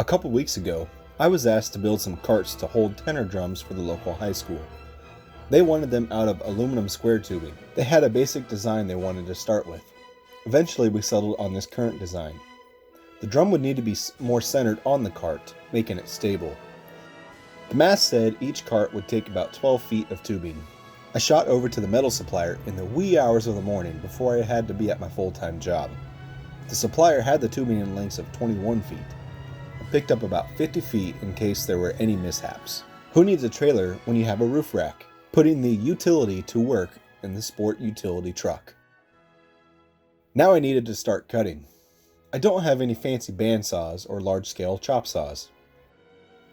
A couple weeks ago, I was asked to build some carts to hold tenor drums for the local high school. They wanted them out of aluminum square tubing. They had a basic design they wanted to start with. Eventually, we settled on this current design. The drum would need to be more centered on the cart, making it stable. The math said each cart would take about 12 feet of tubing. I shot over to the metal supplier in the wee hours of the morning before I had to be at my full-time job. The supplier had the tubing in lengths of 21 feet. I picked up about 50 feet in case there were any mishaps. Who needs a trailer when you have a roof rack? Putting the utility to work in the sport utility truck. Now I needed to start cutting. I don't have any fancy bandsaws or large-scale chop saws.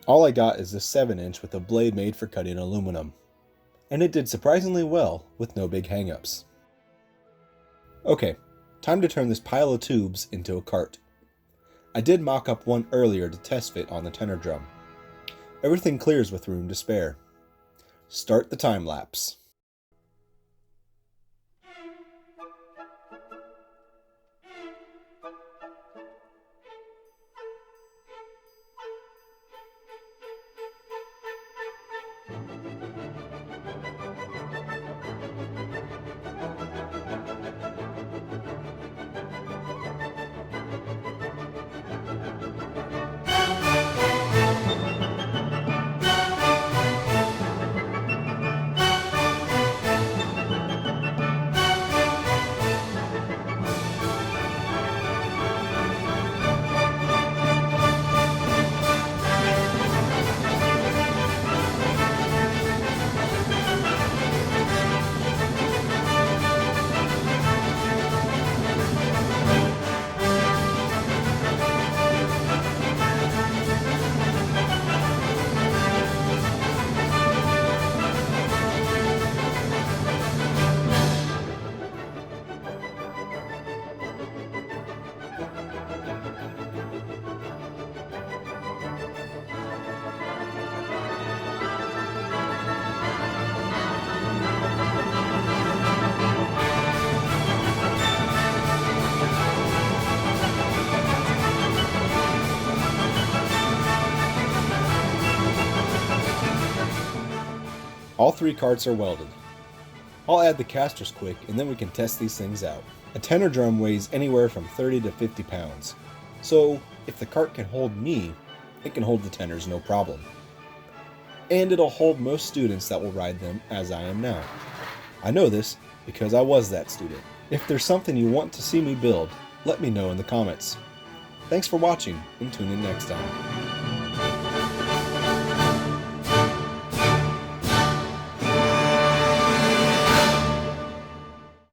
All I got is this 7-inch with a blade made for cutting aluminum. And it did surprisingly well with no big hang-ups. Okay, time to turn this pile of tubes into a cart. I did mock up one earlier to test fit on the tenor drum. Everything clears with room to spare. Start the time lapse. All 3 carts are welded. I'll add the casters quick and then we can test these things out. A tenor drum weighs anywhere from 30 to 50 pounds. So if the cart can hold me, it can hold the tenors no problem. And it'll hold most students that will ride them as I am now. I know this because I was that student. If there's something you want to see me build, let me know in the comments. Thanks for watching and tune in next time.